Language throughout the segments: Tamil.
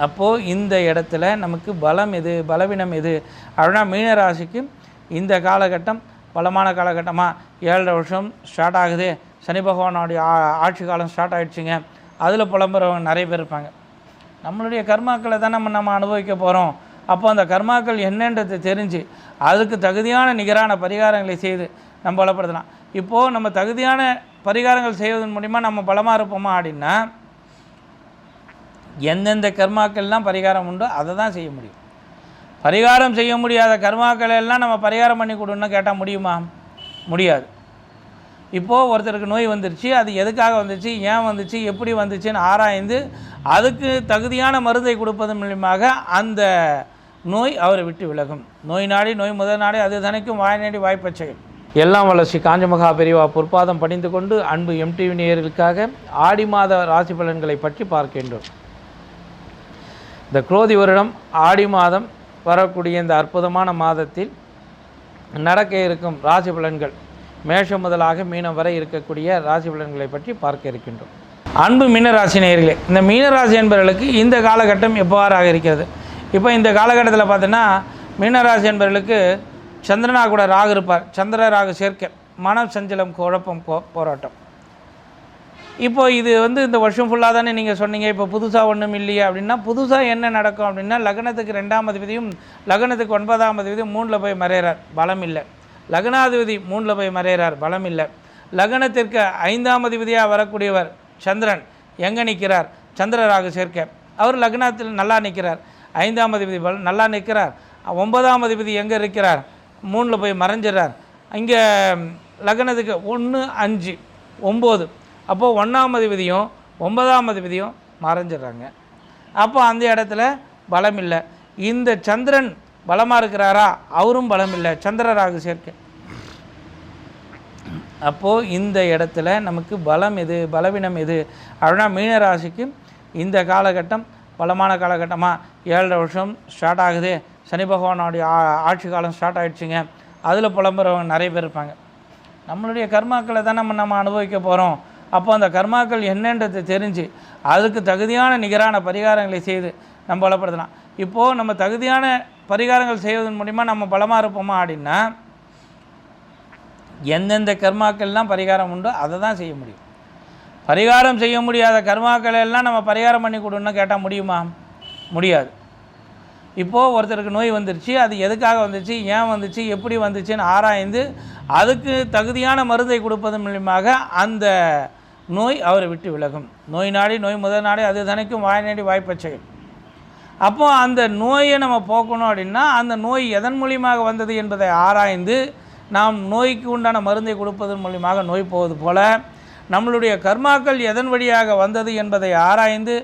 அப்போது இந்த இடத்துல நமக்கு பலம் எது பலவீனம் எது அப்படின்னா மீனராசிக்கு இந்த காலகட்டம் பலமான காலகட்டமாக 7.5 வருஷம் ஸ்டார்ட் ஆகுது. சனி பகவானுடைய ஆட்சி காலம் ஸ்டார்ட் ஆகிடுச்சிங்க. அதில் புலம்புறவங்க நிறைய பேர் இருப்பாங்க. நம்மளுடைய கர்மாக்களை தான் நம்ம அனுபவிக்க போகிறோம். அப்போ அந்த கர்மாக்கள் என்னன்றது தெரிஞ்சு அதுக்கு தகுதியான நிகரான பரிகாரங்களை செய்து நம்ம பலப்படுத்தலாம். இப்போது நம்ம தகுதியான பரிகாரங்கள் செய்வதன் மூலிமா நம்ம பலமாக இருப்போமா அப்படின்னா எந்தெந்த கர்மாக்கள்லாம் பரிகாரம் உண்டோ அதை தான் செய்ய முடியும். பரிகாரம் செய்ய முடியாத கர்மாக்களை எல்லாம் நம்ம பரிகாரம் பண்ணி கொடுன்னு கேட்டால் முடியுமா? முடியாது. இப்போது ஒருத்தருக்கு நோய் வந்துருச்சு, அது எதுக்காக வந்துச்சு, ஏன் வந்துச்சு, எப்படி வந்துச்சுன்னு ஆராய்ந்து அதுக்கு தகுதியான மருந்தை கொடுப்பதன் மூலியமாக அந்த நோய் அவரை விட்டு விலகும். நோய் நாடி நோய் முதல் நாடி அது தனிக்கும் வாய் நாடி வாய்ப்பச் செய்யும். எல்லாம் வளர்ச்சி காஞ்சமகா பெரிவா பொற்பாதம் பணிந்து கொண்டு அன்பு எம்டிவி நேயர்களுக்காக ஆடி மாத ராசி பலன்களை பற்றி பார்க்கின்றோம். இந்த குரோதி வருடம் ஆடி மாதம் வரக்கூடிய இந்த அற்புதமான மாதத்தில் நடக்க இருக்கும் ராசி பலன்கள் மேஷம் முதலாக மீனம் வரை இருக்கக்கூடிய ராசி பலன்களை பற்றி பார்க்க இருக்கின்றோம். அன்பு மீனராசி நேயர்களே, இந்த மீனராசி என்பவர்களுக்கு இந்த காலகட்டம் எவ்வாறாக இருக்கிறது? இப்போ இந்த காலகட்டத்தில் பார்த்தீங்கன்னா மீனராசி என்பவர்களுக்கு சந்திரனாக கூட ராகு இருப்பார். சந்திர ராகு சேர்க்கை, மனம் சஞ்சலம், குழப்பம், போராட்டம். இப்போ இது இந்த வருஷம் ஃபுல்லாக தானே நீங்கள் சொன்னீங்க, இப்போ புதுசாக ஒன்றும் இல்லையே அப்படின்னா புதுசாக என்ன நடக்கும் அப்படின்னா லக்னத்துக்கு 2ஆம் அதிபதியும் லக்னத்துக்கு 9ஆம் அதிபதியும் 3ல் போய் மறைகிறார், பலம் இல்லை. லக்னாதிபதி 3ல் போய் மறைகிறார், பலம் இல்லை. லக்னத்திற்கு 5ஆம் அதிபதியாக வரக்கூடியவர் சந்திரன் எங்கே நிற்கிறார்? சந்திரராகு சேர்க்கை, அவர் லக்னத்தில் நல்லா நிற்கிறார். 5ஆம் அதிபதி நல்லா நிற்கிறார். 9ஆம் அதிபதி எங்கே இருக்கிறார்? 3ல் போய் மறைஞ்சிடறார். இங்கே லக்னத்துக்கு 1, 5, 9. அப்போது 1ஆம் அதிபதியும் 9ஆம் அதிபதியும் மறைஞ்சிடுறாங்க. அப்போ அந்த இடத்துல பலம் இல்லை. இந்த சந்திரன் பலமாக இருக்கிறாரா? அவரும் பலம் இல்லை, சந்திரராகு சேர்க்கை. அப்போது இந்த இடத்துல நமக்கு பலம் எது பலவீனம் எது அப்படின்னா மீனராசிக்கு இந்த காலகட்டம் பலமான காலகட்டமாக 7.5 வருஷம் ஸ்டார்ட் ஆகுது. சனி பகவானுடைய ஆட்சி காலம் ஸ்டார்ட் ஆகிடுச்சிங்க. அதில் புலம்புறவங்க நிறைய பேர் இருப்பாங்க. நம்மளுடைய கர்மாக்களை தான் நம்ம அனுபவிக்க போகிறோம். அப்போ அந்த கர்மாக்கள் என்னன்றது தெரிஞ்சு அதுக்கு தகுதியான நிகரான பரிகாரங்களை செய்து நம்ம பலப்படுத்தலாம். இப்போது நம்ம தகுதியான பரிகாரங்கள் செய்வதன் மூலிமா நம்ம பலமாக இருப்போமா அப்படின்னா எந்தெந்த கர்மாக்கள்லாம் பரிகாரம் உண்டோ அதை தான் செய்ய முடியும். பரிகாரம் செய்ய முடியாத கர்மாக்களை எல்லாம் நம்ம பரிகாரம் பண்ணி கொடுன்னு கேட்டால் முடியுமா? முடியாது. இப்போது ஒருத்தருக்கு நோய் வந்துருச்சு, அது எதுக்காக வந்துச்சு, ஏன் வந்துச்சு, எப்படி வந்துச்சுன்னு ஆராய்ந்து அதுக்கு தகுதியான மருந்தை கொடுப்பதன் மூலியமாக அந்த நோய் அவரை விட்டு விலகும். நோய் நாடி நோய் முதல் நாடி அது தனிக்கும் வாய் நாடி வாய்ப்பச் செய்யும். அப்போது அந்த நோயை நம்ம போக்கணும் அப்படின்னா அந்த நோய் எதன் மூலியமாக வந்தது என்பதை ஆராய்ந்து நாம் நோய்க்கு உண்டான மருந்தை கொடுப்பதன் மூலியமாக நோய் போவது போல நம்மளுடைய கர்மாக்கள் எதன் வழியாக வந்தது என்பதை ஆராய்ந்து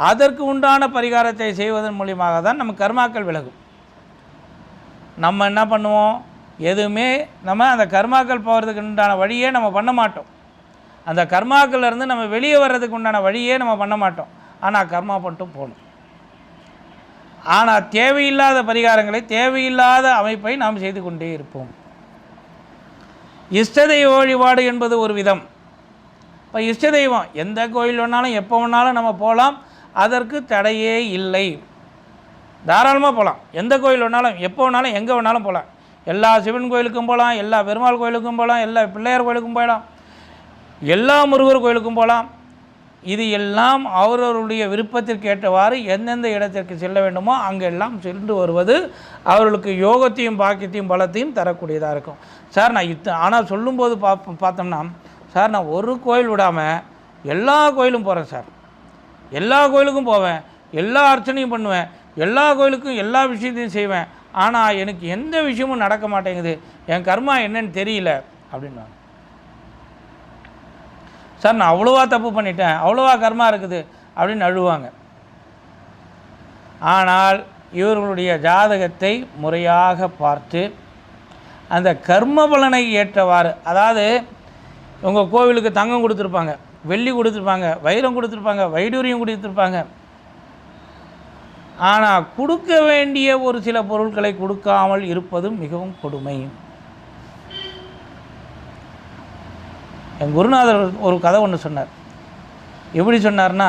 அதற்கு உண்டான பரிகாரத்தை செய்வதன் மூலியமாக தான் நம்ம கர்மாக்கள் விலகும். நம்ம என்ன பண்ணுவோம்? எதுவுமே நம்ம அந்த கர்மாக்கள் போகிறதுக்கு உண்டான வழியே நம்ம பண்ண மாட்டோம். அந்த கர்மாக்கள்லேருந்து நம்ம வெளியே வர்றதுக்கு உண்டான வழியே நம்ம பண்ண மாட்டோம். ஆனால் கர்மா பண்ணிட்டும் போகணும். ஆனால் தேவையில்லாத பரிகாரங்களை தேவையில்லாத அமைப்பை நாம் செய்து கொண்டே இருப்போம். இஷ்ட தெய்வ வழிபாடு என்பது ஒரு விதம். இப்போ இஷ்ட தெய்வம் எந்த கோயில் வேணாலும் எப்போ வேணாலும் நம்ம போகலாம், அதற்கு தடையே இல்லை. தாராளமாக போகலாம். எந்த கோயில் வேணாலும் எப்போ வேணாலும் எங்கே வேணாலும் போகலாம். எல்லா சிவன் கோயிலுக்கும் போகலாம், எல்லா பெருமாள் கோயிலுக்கும் போகலாம், எல்லா பிள்ளையார் கோயிலுக்கும் போகலாம், எல்லா முருகர் கோயிலுக்கும் போகலாம். இது எல்லாம் அவரவருடைய விருப்பத்திற்கு ஏற்றவாறு எந்தெந்த இடத்திற்கு செல்ல வேண்டுமோ அங்கெல்லாம் சென்று வருவது அவர்களுக்கு யோகத்தையும் பாக்கியத்தையும் பலத்தையும் தரக்கூடியதாக இருக்கும். சார் நான் ஆனால் சொல்லும்போது பார்த்தோம்னா சார் நான் ஒரு கோயில் விடாமல் எல்லா கோயிலும் போகிறேன் சார், எல்லா கோயிலுக்கும் போவேன், எல்லா அர்ச்சனையும் பண்ணுவேன், எல்லா கோயிலுக்கும் எல்லா விஷயத்தையும் செய்வேன், ஆனால் எனக்கு எந்த விஷயமும் நடக்க மாட்டேங்குது, என் கர்மா என்னன்னு தெரியல அப்படின்னா சார் நான் அவ்வளோவா தப்பு பண்ணிட்டேன், அவ்வளோவா கர்மா இருக்குது அப்படின்னு அழுவாங்க. ஆனால் இவர்களுடைய ஜாதகத்தை முறையாக பார்த்து அந்த கர்ம பலனை ஏற்றவாறு, அதாவது உங்கள் கோவிலுக்கு தங்கம் கொடுத்துருப்பாங்க, வெள்ளி கொடுத்துருப்பாங்க, வைரம் கொடுத்துருப்பாங்க, வைடூரியம் கொடுத்துருப்பாங்க, ஆனால் கொடுக்க வேண்டிய ஒரு சில பொருட்களை கொடுக்காமல் இருப்பதும் மிகவும் கொடுமை. என் குருநாதர் ஒரு கதை ஒன்று சொன்னார். எப்படி சொன்னார்னா,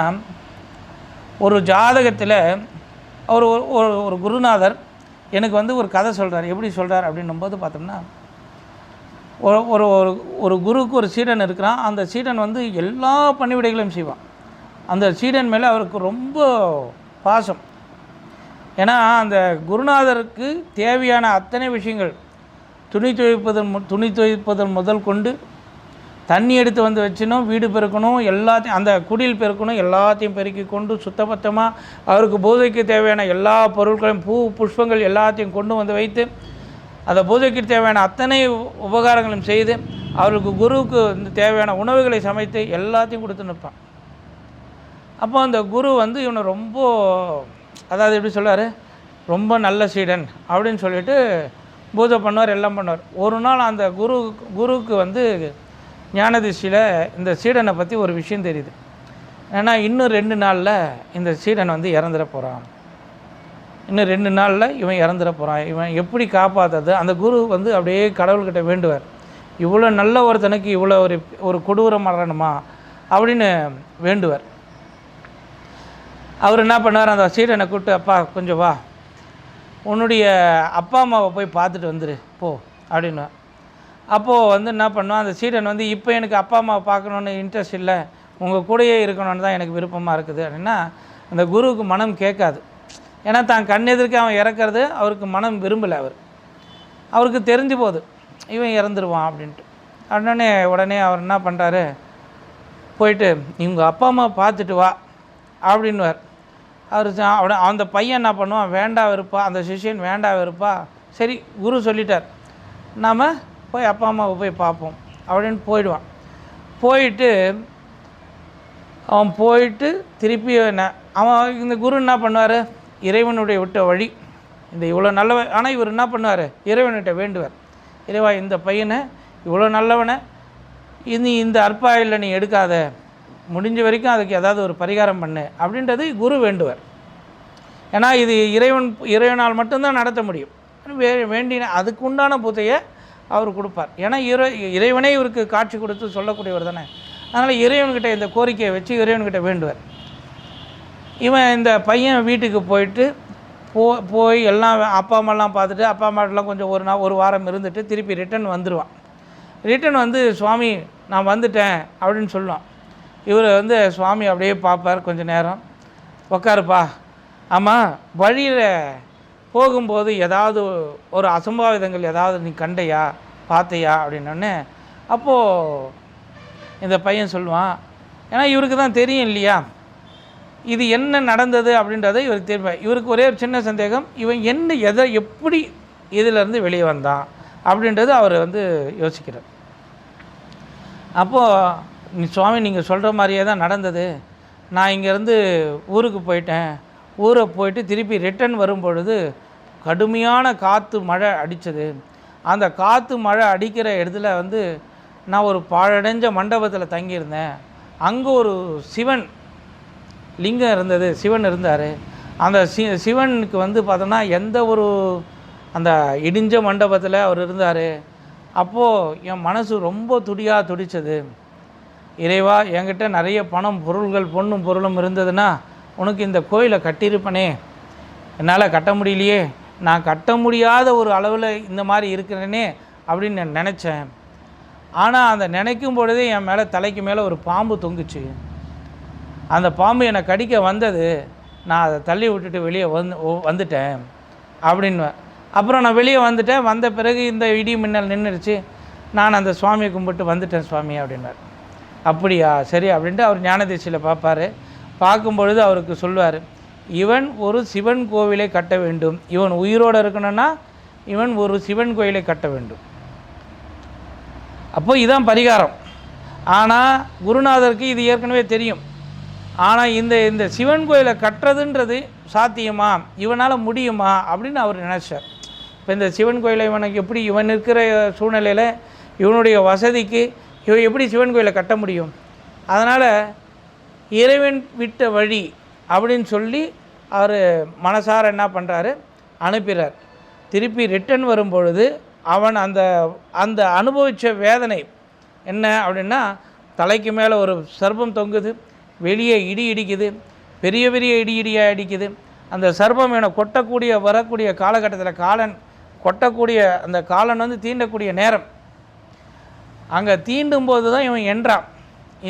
ஒரு ஜாதகத்தில் அவர் ஒரு ஒரு குருநாதர் எனக்கு வந்து ஒரு கதை சொல்கிறார். எப்படி சொல்கிறார் அப்படின்னும்போது பார்த்தோம்னா, ஒரு ஒரு ஒரு குருவுக்கு ஒரு சீடன் இருக்கிறான். அந்த சீடன் வந்து எல்லா பணிவிடைகளையும் செய்வான். அந்த சீடன் மேலே அவருக்கு ரொம்ப பாசம். ஏன்னா அந்த குருநாதருக்கு தேவையான அத்தனை விஷயங்கள், துணி துவைப்பதன் முதல் கொண்டு தண்ணி எடுத்து வந்து வச்சிடணும், வீடு பெருக்கணும், எல்லாத்தையும் அந்த குடில் பெருக்கணும், எல்லாத்தையும் பெருக்கி கொண்டு சுத்தபத்தமாக அவருக்கு பூஜைக்கு தேவையான எல்லா பொருட்களையும் பூ புஷ்பங்கள் எல்லாத்தையும் கொண்டு வந்து வைத்து அந்த பூஜைக்கு தேவையான அத்தனை உபகாரங்களும் செய்து அவருக்கு குருவுக்கு தேவையான உணவுகளை சமைத்து எல்லாத்தையும் கொடுத்து நிற்பான். அப்போ அந்த குரு வந்து இவனை ரொம்ப, அதாவது எப்படி சொல்வார், ரொம்ப நல்ல சீடன் அப்படின்னு சொல்லிட்டு பூஜை பண்ணுவார், எல்லாம் பண்ணுவார். ஒரு நாள் அந்த குருவுக்கு வந்து ஞானதிஷ்டியில் இந்த சீடனை பற்றி ஒரு விஷயம் தெரியுது. ஏன்னா இன்னும் 2 நாளில் இந்த சீடன் வந்து இறந்துட போகிறான், இன்னும் 2 நாளில் இவன் இறந்துட போகிறான், இவன் எப்படி காப்பாற்றுறது? அந்த குரு வந்து அப்படியே கடவுள்கிட்ட வேண்டுவார், இவ்வளோ நல்ல ஒருத்தனுக்கு இவ்வளோ ஒரு கொடூர மரணமா அப்படின்னு வேண்டுவார். அவர் என்ன பண்ணார், அந்த சீடனை கூப்பிட்டு, அப்பா கொஞ்சம் வா, உன்னுடைய அப்பா அம்மாவை போய் பார்த்துட்டு வந்துரு போ அப்படின்னு. அப்போது வந்து என்ன பண்ணுவான் அந்த சீடன் வந்து, இப்போ எனக்கு அப்பா அம்மாவை பார்க்கணுன்னு இன்ட்ரெஸ்ட் இல்லை, உங்கள் கூடயே இருக்கணும்னு தான் எனக்கு விருப்பமாக இருக்குது அப்படின்னா அந்த குருவுக்கு மனம் கேட்காது. ஏன்னா தான் கண்ணெதிர்க்கு அவன் இறக்கிறது அவருக்கு மனம் விரும்பலை. அவருக்கு தெரிஞ்சு போகுது இவன் இறந்துருவான் அப்படின்ட்டு. உடனே அவர் என்ன பண்ணுறாரு, போயிட்டு இவங்க அப்பா அம்மா பார்த்துட்டு வா அப்படின்வார். அவர் அந்த பையன் என்ன பண்ணுவான், வேண்டா இருப்பா, அந்த சிஷ்யன் வேண்டா இருப்பா, சரி குரு சொல்லிட்டார், நாம் போய் அப்பா அம்மாவை போய் பார்ப்போம் அப்படின்னு போயிடுவான். அவன் போயிட்டு திருப்பி அவன் இந்த குரு என்ன பண்ணுவார், இறைவனுடைய விட்ட வழி இந்த இவ்வளோ நல்லவன். ஆனால் இவர் என்ன பண்ணுவார், இறைவன்கிட்ட வேண்டுவார், இறைவா இந்த பையனை இவ்வளோ நல்லவனை இந்த அற்பாயில் நீ எடுக்காத, முடிஞ்ச வரைக்கும் அதுக்கு ஏதாவது ஒரு பரிகாரம் பண்ணு அப்படின்றது குரு வேண்டுவார். ஏன்னா இது இறைவனால் மட்டும்தான் நடத்த முடியும். வேண்டின அதுக்கு உண்டான பூஜையை அவர் கொடுப்பார். ஏன்னா இறைவனே இவருக்கு காட்சி கொடுத்து சொல்லக்கூடியவர் தானே. அதனால் இறைவன்கிட்ட இந்த கோரிக்கையை வச்சு இறைவன்கிட்ட வேண்டுவார். இவன் இந்த பையன் வீட்டுக்கு போயிட்டு போய் எல்லாம் அப்பா அம்மாலாம் பார்த்துட்டு, அப்பா அம்மாட்டெலாம் கொஞ்சம் ஒரு வாரம் இருந்துட்டு திருப்பி ரிட்டன் வந்துடுவான். ரிட்டன் வந்து சுவாமி நான் வந்துட்டேன் அப்படின்னு சொல்லுவான். இவர் வந்து சுவாமி அப்படியே பார்ப்பார், கொஞ்சம் நேரம் உக்காருப்பா, ஆமாம் வழியில் போகும்போது ஏதாவது ஒரு அசம்பாவிதங்கள் ஏதாவது நீ கண்டையா பார்த்தையா அப்படின்னோடனே அப்போது இந்த பையன் சொல்லுவான். ஏன்னா இவருக்கு தான் தெரியும் இல்லையா இது என்ன நடந்தது அப்படின்றத இவருக்கு தெரியும். இவருக்கு ஒரே ஒரு சின்ன சந்தேகம், இவன் எப்படி இதிலேருந்து வெளியே வந்தான் அப்படின்றது அவர் வந்து யோசிக்கிறார். அப்போது சுவாமி நீங்கள் சொல்கிற மாதிரியே தான் நடந்தது, நான் இங்கேருந்து ஊருக்கு போயிட்டேன், ஊரை போயிட்டு திருப்பி ரிட்டன் வரும்பொழுது கடுமையான காற்று மழை அடித்தது. அந்த காற்று மழை அடிக்கிற இடத்துல வந்து நான் ஒரு பாழடைஞ்ச மண்டபத்தில் தங்கியிருந்தேன். அங்கே ஒரு சிவன் லிங்கம் இருந்தது, சிவன் இருந்தார். அந்த சிவனுக்கு வந்து பார்த்தோன்னா எந்த ஒரு அந்த இடிஞ்ச மண்டபத்தில் அவர் இருந்தார். அப்போது என் மனசு ரொம்ப துடித்தது. இறைவா என்கிட்ட நிறைய பணம் பொருள்கள் பொண்ணும் பொருளும் இருந்ததுன்னா உனக்கு இந்த கோயிலை கட்டியிருப்பனே, என்னால் கட்ட முடியலையே, நான் கட்ட முடியாத ஒரு அளவில் இந்த மாதிரி இருக்கிறேனே அப்படின்னு நான் நினச்சேன். ஆனால் அந்த நினைக்கும் பொழுதே என் மேலே தலைக்கு மேலே ஒரு பாம்பு தொங்குச்சு. அந்த பாம்பு என்னை கடிக்க வந்தது, நான் அதை தள்ளி விட்டுட்டு வெளியே வந்துட்டேன் அப்படின்வேன். அப்புறம் நான் வெளியே வந்துட்டேன், வந்த பிறகு இந்த இடி மின்னல் நின்றுடுச்சு, நான் அந்த சுவாமியை கும்பிட்டு வந்துட்டேன் சுவாமி அப்படின்னார். அப்படியா சரி அப்படின்ட்டு அவர் ஞானதிஷ்டியில் பார்ப்பார். பார்க்கும்பொழுது அவருக்கு சொல்வார், இவன் ஒரு சிவன் கோவிலை கட்ட வேண்டும், இவன் உயிரோடு இருக்கணும்னா இவன் ஒரு சிவன் கோயிலை கட்ட வேண்டும். அப்போ இதுதான் பரிகாரம். ஆனால் குருநாதருக்கு இது ஏற்கனவே தெரியும். ஆனால் இந்த சிவன் கோயிலை கட்டுறதுன்றது சாத்தியமா, இவனால் முடியுமா அப்படின்னு அவர் நினச்சார். இப்போ இந்த சிவன் கோயிலை இவனுக்கு எப்படி, இவன் இருக்கிற சூழ்நிலையில் இவனுடைய வசதிக்கு இவன் எப்படி சிவன் கோயிலை கட்ட முடியும்? அதனால் இறைவன் விட்ட வழி அப்படின்னு சொல்லி அவர் மனசார என்ன பண்ணுறாரு, அனுப்பிறார். திருப்பி ரிட்டன் வரும்பொழுது அவன் அந்த அனுபவித்த வேதனை என்ன அப்படின்னா, தலைக்கு மேலே ஒரு சர்ப்பம் தொங்குது, வெளியே இடி இடிக்குது, பெரிய பெரிய இடியாக அடிக்குது. அந்த சர்ப்பம் என கொட்டக்கூடிய வரக்கூடிய காலகட்டத்தில் காலன் கொட்டக்கூடிய அந்த காலன் வந்து தீண்டக்கூடிய நேரம், அங்கே தீண்டும் போது தான் இவன் என்றான்,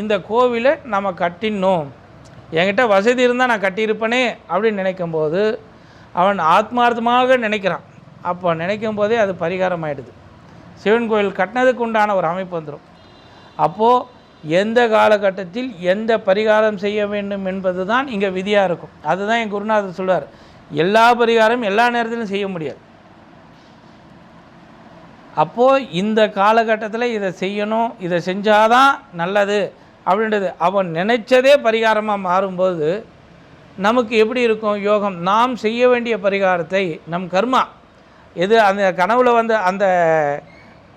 இந்த கோவிலை நம்ம கட்டிடணும், என்கிட்ட வசதி இருந்தால் நான் கட்டியிருப்பேனே அப்படின்னு நினைக்கும்போது அவன் ஆத்மார்த்தமாக நினைக்கிறான். அப்போ நினைக்கும் போதே அது பரிகாரம் ஆகிடுது. சிவன் கோயில் கட்டினதுக்கு உண்டான ஒரு அமைப்பு வந்துடும். அப்போது எந்த காலகட்டத்தில் எந்த பரிகாரம் செய்ய வேண்டும் என்பது தான் இங்கே விதியாக இருக்கும். அதுதான் என் குருநாதர் சொல்வார், எல்லா பரிகாரம் எல்லா நேரத்திலும் செய்ய முடியாது. அப்போது இந்த காலகட்டத்தில் இதை செய்யணும், இதை செஞ்சாதான் நல்லது அப்படின்றது அவன் நினைச்சதே பரிகாரமாக மாறும்போது நமக்கு எப்படி இருக்கும் யோகம்? நாம் செய்ய வேண்டிய பரிகாரத்தை நம் கர்மா எது, அந்த கனவுல வந்து அந்த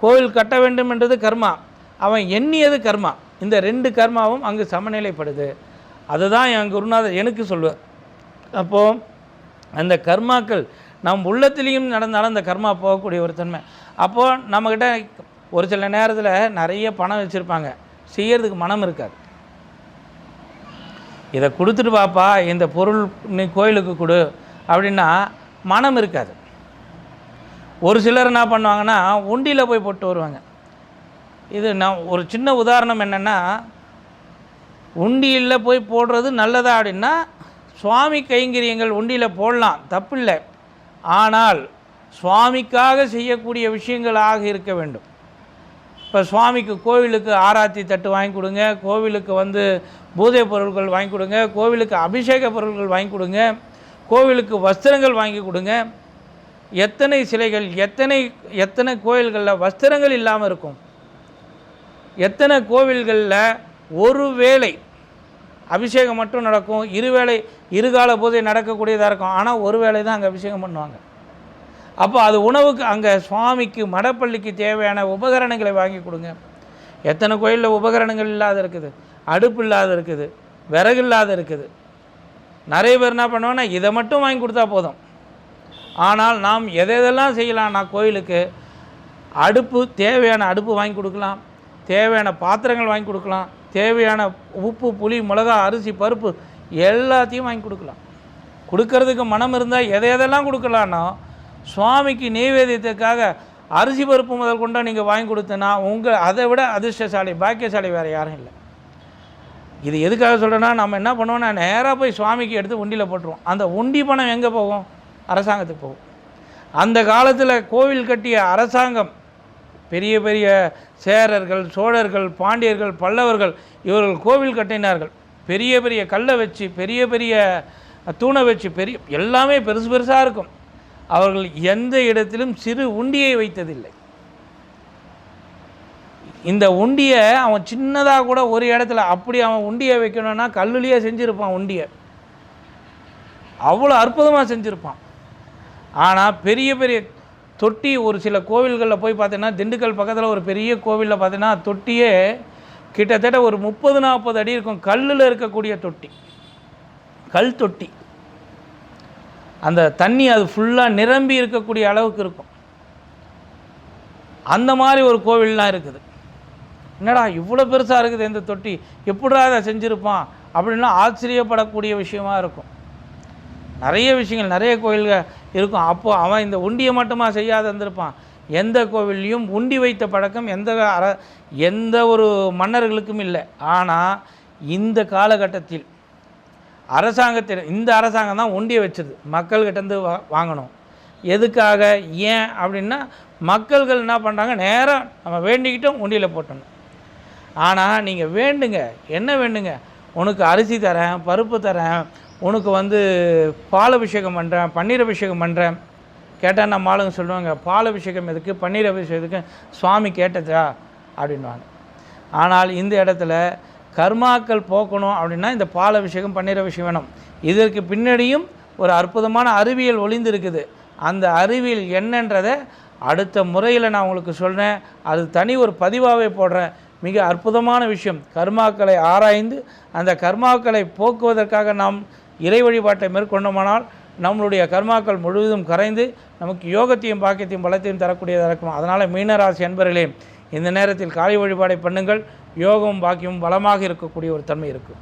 கோவில் கட்ட வேண்டும் என்றது கர்மா, அவன் எண்ணியது கர்மா, இந்த ரெண்டு கர்மாவும் அங்கு சமநிலைப்படுது. அதுதான் என் குருநாதர் எனக்கு சொல்லுவார். அப்போது அந்த கர்மாக்கள் நம் உள்ளத்திலையும் நடந்தாலும் அந்த கர்மா போகக்கூடிய ஒரு தன்மை. அப்போது நம்மக்கிட்ட ஒரு சில நேரத்தில் நிறைய பணம் வச்சுருப்பாங்க, செய்யறதுக்கு மனம் இருக்காது. இதை கொடுத்துட்டு பாப்பா, இந்த பொருள் நீ கோயிலுக்கு கொடு அப்படின்னா மனம் இருக்காது. ஒரு சிலர் என்ன பண்ணுவாங்கன்னா உண்டியில் போய் போட்டு வருவாங்க. இது நான் ஒரு சின்ன உதாரணம் என்னென்னா, உண்டியில் போய் போடுறது நல்லதா அப்படின்னா சுவாமி கைங்கரியங்கள் உண்டியில் போடலாம், தப்பில்லை. ஆனால் சுவாமிக்காக செய்யக்கூடிய விஷயங்களாக இருக்க வேண்டும். இப்போ சுவாமிக்கு கோவிலுக்கு ஆராத்தி தட்டு வாங்கி கொடுங்க, கோவிலுக்கு வந்து பூஜை பொருட்கள் வாங்கி கொடுங்க, கோவிலுக்கு அபிஷேக பொருட்கள் வாங்கி கொடுங்க, கோவிலுக்கு வஸ்திரங்கள் வாங்கி கொடுங்க. எத்தனை சிலைகள், எத்தனை கோவில்களில் வஸ்திரங்கள் இல்லாமல் இருக்கும்? எத்தனை கோவில்களில் ஒரு வேளை அபிஷேகம் மட்டும் நடக்கும், இருவேளை இருகால பூஜை நடக்கக்கூடியதாக இருக்கும், ஆனால் ஒரு வேளை தான் அங்கே அபிஷேகம் பண்ணுவாங்க. அப்போ அது உணவுக்கு அங்கே சுவாமிக்கு மடப்பள்ளிக்கு தேவையான உபகரணங்களை வாங்கி கொடுங்க. எத்தனை கோயிலில் உபகரணங்கள் இல்லாத இருக்குது, அடுப்பு இல்லாத இருக்குது, விறகு இல்லாத இருக்குது. நிறைய பேர் என்ன பண்ணுவாங்கன்னா இதை மட்டும் வாங்கி கொடுத்தா போதும். ஆனால் நாம் எதெல்லாம் செய்யலாம்னா கோயிலுக்கு அடுப்பு, தேவையான அடுப்பு வாங்கி கொடுக்கலாம், தேவையான பாத்திரங்கள் வாங்கி கொடுக்கலாம், தேவையான உப்பு புளி மிளகா அரிசி பருப்பு எல்லாத்தையும் வாங்கி கொடுக்கலாம். கொடுக்கறதுக்கு மனம் இருந்தால் எதெல்லாம் கொடுக்கலான்னா சுவாமிக்கு நெய்வேத்தியத்துக்காக அரிசி பருப்பு முதல் கொண்டா நீங்கள் வாங்கி கொடுத்தனா அதை விட அதிர்ஷ்டசாலி பாக்கியசாலி வேறு யாரும் இல்லை. இது எதுக்காக சொல்கிறேன்னா, நம்ம என்ன பண்ணுவோம்னா நேராக போய் சுவாமிக்கு எடுத்து உண்டியில் போட்டுருவோம். அந்த உண்டி பணம் எங்கே போகும்? அரசாங்கத்துக்கு போகும். அந்த காலத்தில் கோவில் கட்டிய அரசாங்கம் பெரிய பெரிய சேரர்கள், சோழர்கள், பாண்டியர்கள், பல்லவர்கள் இவர்கள் கோவில் கட்டினார்கள். பெரிய பெரிய கல்லை வச்சு, பெரிய பெரிய தூணை வச்சு, எல்லாமே பெருசு பெருசாக இருக்கும். அவர்கள் எந்த இடத்திலும் சிறு உண்டியை வைத்ததில்லை. இந்த உண்டியை அவன் சின்னதாக கூட ஒரு இடத்துல அப்படி அவன் உண்டியை வைக்கணும்னா கல்லுலேயே செஞ்சுருப்பான். உண்டியை அவ்வளோ அற்புதமாக செஞ்சுருப்பான். ஆனால் பெரிய பெரிய தொட்டி ஒரு சில கோவில்களில் போய் பார்த்தீங்கன்னா, திண்டுக்கல் பக்கத்தில் ஒரு பெரிய கோவிலில் பார்த்தீங்கன்னா தொட்டியே கிட்டத்தட்ட ஒரு 30-40 அடி இருக்கும். கல்லில் இருக்கக்கூடிய தொட்டி, கல் தொட்டி. அந்த தண்ணி அது ஃபுல்லாக நிரம்பி இருக்கக்கூடிய அளவுக்கு இருக்கும். அந்த மாதிரி ஒரு கோவில்லாம் இருக்குது. என்னடா இவ்வளோ பெருசாக இருக்குது இந்த தொட்டி, எப்படிடா அதை செஞ்சுருப்பான் அப்படின்னா ஆச்சரியப்படக்கூடிய விஷயமா இருக்கும். நிறைய விஷயங்கள், நிறைய கோவில்கள் இருக்கும். அப்போது அவன் இந்த உண்டியை மட்டுமா செய்யாத இருந்திருப்பான். எந்த கோவில்லையும் உண்டி வைத்த பழக்கம் எந்த ஒரு மன்னர்களுக்கும் இல்லை. ஆனால் இந்த காலகட்டத்தில் இந்த அரசாங்கம் தான் உண்டியை வச்சது, மக்கள்கிட்டேருந்து வாங்கணும். எதுக்காக, ஏன் அப்படின்னா மக்கள்கள் என்ன பண்ணுறாங்க, நேராக நம்ம வேண்டிக்கிட்டோம் உண்டியில் போட்டணும். ஆனால் நீங்கள் வேண்டுங்க, என்ன வேண்டுங்க, உனக்கு அரிசி தரேன், பருப்பு தரேன், உனக்கு வந்து பால் அபிஷேகம் பண்ணுறேன், பன்னீர் அபிஷேகம் பண்ணுறேன். கேட்டால் நம்ம ஆளுங்க சொல்லுவாங்க, பால் அபிஷேகம் எதுக்கு, பன்னீர் அபிஷேகத்துக்கு, சுவாமி கேட்டதா அப்படின்வாங்க. ஆனால் இந்த இடத்துல கர்மாக்கள் போக்கணும் அப்படின்னா இந்த பால் அபிஷேகம் பன்னீர் அபிஷேகம் வேணும். இதற்கு பின்னாடியும் ஒரு அற்புதமான அறிவியல் ஒளிந்து இருக்குது. அந்த அறிவியல் என்னன்றதை அடுத்த முறையில் நான் உங்களுக்கு சொல்கிறேன். அது தனி ஒரு பதிவாகவே போடுறேன். மிக அற்புதமான விஷயம். கர்மாக்களை ஆராய்ந்து அந்த கர்மாக்களை போக்குவதற்காக நாம் இறை வழிபாட்டை மேற்கொண்டோமானால் நம்மளுடைய கர்மாக்கள் முழுவதும் கரைந்து நமக்கு யோகத்தையும் பாக்கியத்தையும் பலத்தையும் தரக்கூடியதாக இருக்கும். அதனால் மீனராசி அன்பர்களே, இந்த நேரத்தில் காலை வழிபாடை பண்ணுங்கள். யோகமும் பாக்கியமும் பலமாக இருக்கக்கூடிய ஒரு தன்மை இருக்குது.